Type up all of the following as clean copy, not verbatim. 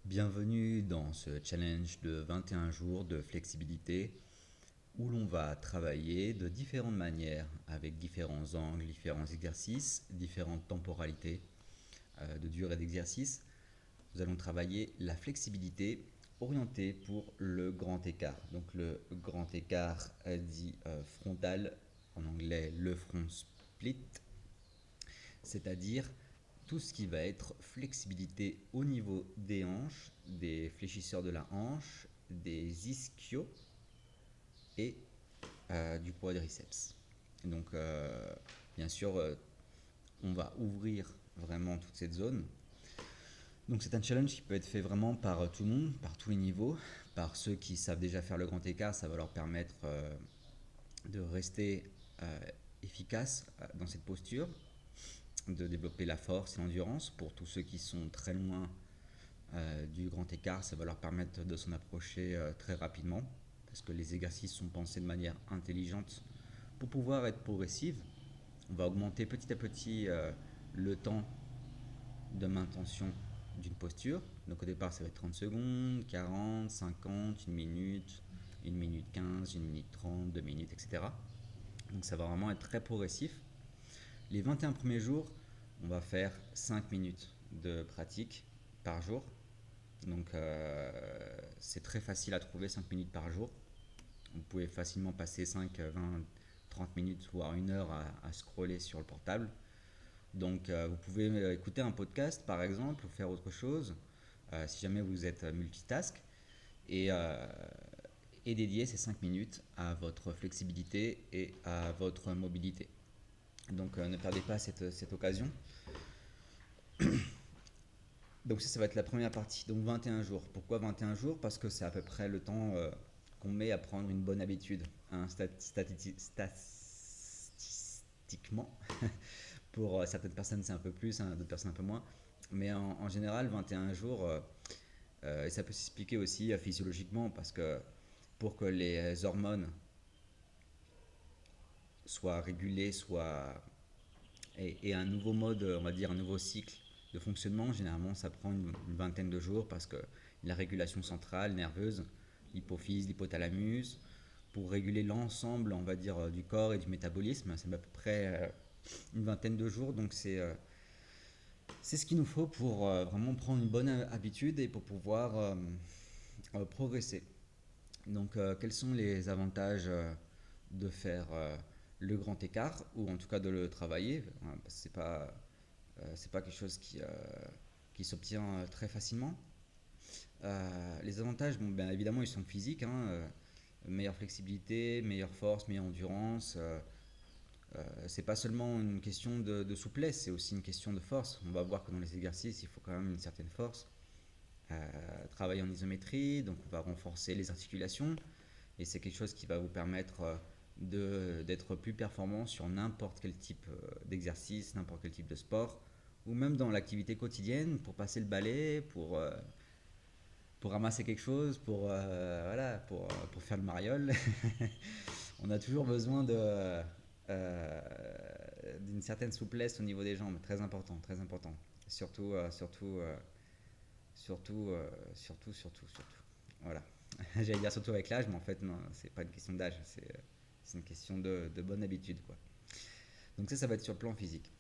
Bienvenue dans ce challenge de 21 jours de flexibilité où l'on va travailler de différentes manières avec différents angles, différents exercices, différentes temporalités de durée d'exercice. Nous allons travailler la flexibilité orientée pour le grand écart. Donc le grand écart dit frontal, en anglais le front split, c'est-à-dire tout ce qui va être flexibilité au niveau des hanches, des fléchisseurs de la hanche, des ischios et du quadriceps. Donc, bien sûr, on va ouvrir vraiment toute cette zone. Donc, c'est un challenge qui peut être fait vraiment par tout le monde, par tous les niveaux. Par ceux qui savent déjà faire le grand écart, ça va leur permettre de rester euh, efficace dans cette posture, de développer la force et l'endurance. Pour tous ceux qui sont très loin du grand écart, ça va leur permettre de s'en approcher très rapidement, parce que les exercices sont pensés de manière intelligente pour pouvoir être progressive. On va augmenter petit à petit le temps de maintenance d'une posture. Donc au départ, ça va être 30 secondes, 40, 50, 1 minute 15, 1 minute 30, 2 minutes, etc. Donc ça va vraiment être très progressif. Les 21 premiers jours, on va faire 5 minutes de pratique par jour. Donc c'est très facile à trouver 5 minutes par jour. Vous pouvez facilement passer 5, 20, 30 minutes, voire 1 heure à scroller sur le portable. Donc vous pouvez écouter un podcast par exemple ou faire autre chose si jamais vous êtes multitask et, euh, et dédier ces 5 minutes à votre flexibilité et à votre mobilité. Donc ne perdez pas cette occasion. Donc ça va être la première partie, donc 21 jours. Pourquoi 21 jours? Parce que c'est à peu près le temps qu'on met à prendre une bonne habitude, hein, statistiquement. Pour certaines personnes c'est un peu plus, hein, d'autres personnes un peu moins. Mais en général 21 jours, et ça peut s'expliquer aussi physiologiquement, parce que pour que les hormones soient régulées, et un nouveau mode, on va dire un nouveau cycle de fonctionnement, généralement ça prend une vingtaine de jours, parce que la régulation centrale, nerveuse, l'hypophyse, l'hypothalamus, pour réguler l'ensemble, on va dire, du corps et du métabolisme, c'est à peu près une vingtaine de jours. Donc c'est ce qu'il nous faut pour vraiment prendre une bonne habitude et pour pouvoir progresser. Donc quels sont les avantages de faire le grand écart, ou en tout cas de le travailler, hein, parce que c'est pas quelque chose qui s'obtient très facilement. Les avantages, bon, bien évidemment, ils sont physiques, hein, meilleure flexibilité, meilleure force, meilleure endurance. C'est pas seulement une question de souplesse, c'est aussi une question de force. On va voir que dans les exercices, il faut quand même une certaine force. Travailler en isométrie, donc on va renforcer les articulations, et c'est quelque chose qui va vous permettre d'être plus performant sur n'importe quel type d'exercice, n'importe quel type de sport, ou même dans l'activité quotidienne, pour passer le balai, pour ramasser quelque chose, voilà, pour faire le mariole. On a toujours besoin d'une certaine souplesse au niveau des jambes, très important, très important. Surtout, surtout. Voilà. J'allais dire surtout avec l'âge, mais en fait, non, c'est pas une question d'âge, c'est une question de bonne habitude, quoi. Donc ça va être sur le plan physique.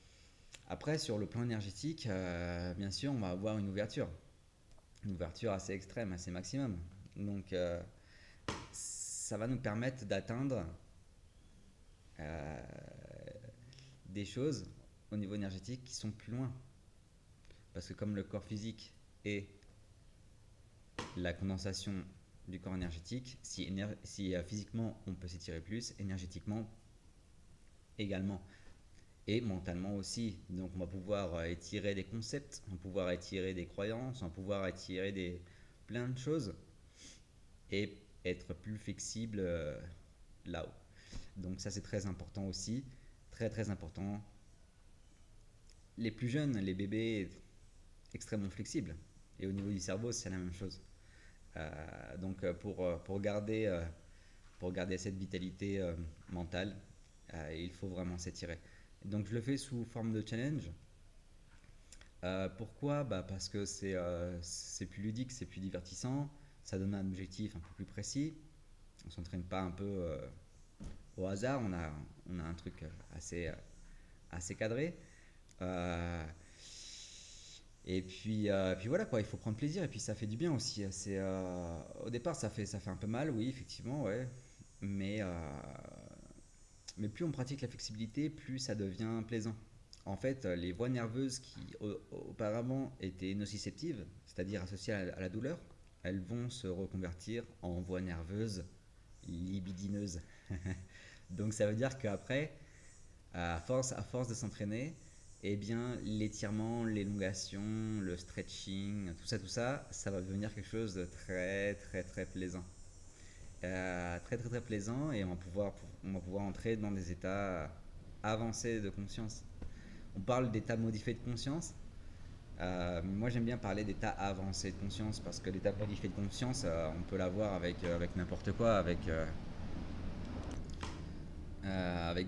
Après, sur le plan énergétique, bien sûr, on va avoir une ouverture assez extrême, assez maximum. Donc, ça va nous permettre d'atteindre euh, des choses au niveau énergétique qui sont plus loin. Parce que comme le corps physique est la condensation du corps énergétique, si physiquement on peut s'étirer plus, énergétiquement également. Et mentalement aussi. Donc on va pouvoir étirer des concepts, on va pouvoir étirer des croyances, on va pouvoir étirer plein de choses et être plus flexible là-haut. Donc ça c'est très important aussi, très très important. Les plus jeunes, les bébés, extrêmement flexibles. Et au niveau du cerveau, c'est la même chose. Donc pour garder cette vitalité mentale, il faut vraiment s'étirer. Donc je le fais sous forme de challenge. Pourquoi? Bah, parce que c'est plus ludique, c'est plus divertissant, ça donne un objectif un peu plus précis. On s'entraîne pas un peu au hasard, on a un truc assez cadré. Euh, puis voilà quoi, il faut prendre plaisir et puis ça fait du bien aussi. Au départ ça fait un peu mal, oui effectivement, ouais. Mais, euh, mais plus on pratique la flexibilité, plus ça devient plaisant. En fait, les voies nerveuses qui auparavant étaient nociceptives, c'est-à-dire associées à la douleur, elles vont se reconvertir en voies nerveuses libidineuses. Donc ça veut dire qu'après, à force de s'entraîner, eh bien l'étirement, l'élongation, le stretching, tout ça, ça va devenir quelque chose de très très très plaisant. Très très très plaisant et on va pouvoir entrer dans des états avancés de conscience. On parle d'état modifié de conscience. Moi j'aime bien parler d'état avancé de conscience parce que l'état modifié de conscience, on peut l'avoir avec n'importe quoi, avec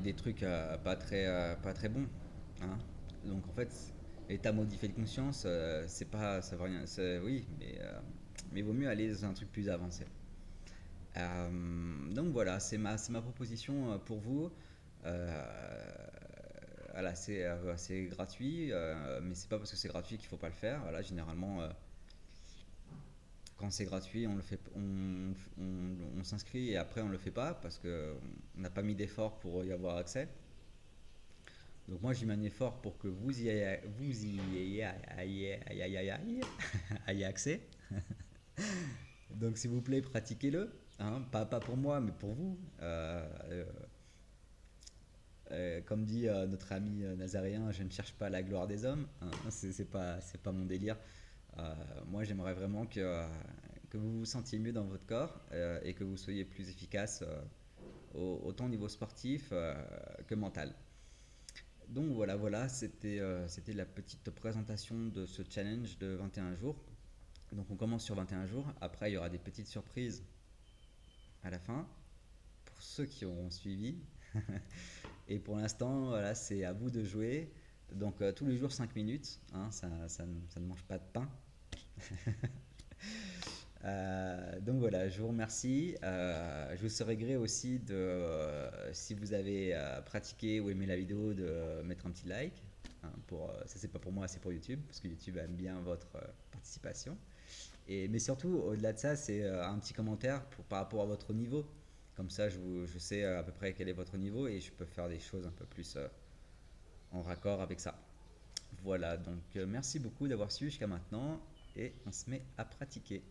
des trucs pas très bons, hein. Donc en fait, l'état modifié de conscience, c'est pas, ça veut rien, oui, mais il vaut mieux aller dans un truc plus avancé. Donc voilà, c'est ma proposition pour vous. Euh, voilà, c'est gratuit, mais c'est pas parce que c'est gratuit qu'il faut pas le faire. Voilà, généralement, quand c'est gratuit, on le fait, on s'inscrit et après on le fait pas parce que on n'a pas mis d'effort pour y avoir accès. Donc moi j'ai mis un effort pour que vous y ayez accès. Donc s'il vous plaît, pratiquez-le. Hein, pas pour moi, mais pour vous. Comme dit notre ami nazaréen, je ne cherche pas la gloire des hommes. Hein, c'est pas mon délire. Moi, j'aimerais vraiment que vous vous sentiez mieux dans votre corps et que vous soyez plus efficace autant au niveau sportif que mental. Donc voilà, voilà, c'était la petite présentation de ce challenge de 21 jours. Donc on commence sur 21 jours. Après, il y aura des petites surprises à la fin pour ceux qui auront suivi. Et pour l'instant, voilà, c'est à vous de jouer. Donc tous les jours 5 minutes, hein, ça ne mange pas de pain. Donc voilà, je vous remercie. Je vous serais gré aussi si vous avez pratiqué ou aimé la vidéo, de mettre un petit like. Hein, ça, c'est pas pour moi, c'est pour YouTube, parce que YouTube aime bien votre participation. Mais surtout, au-delà de ça, c'est un petit commentaire par rapport à votre niveau. Comme ça, je sais à peu près quel est votre niveau et je peux faire des choses un peu plus en raccord avec ça. Voilà, donc merci beaucoup d'avoir suivi jusqu'à maintenant et on se met à pratiquer.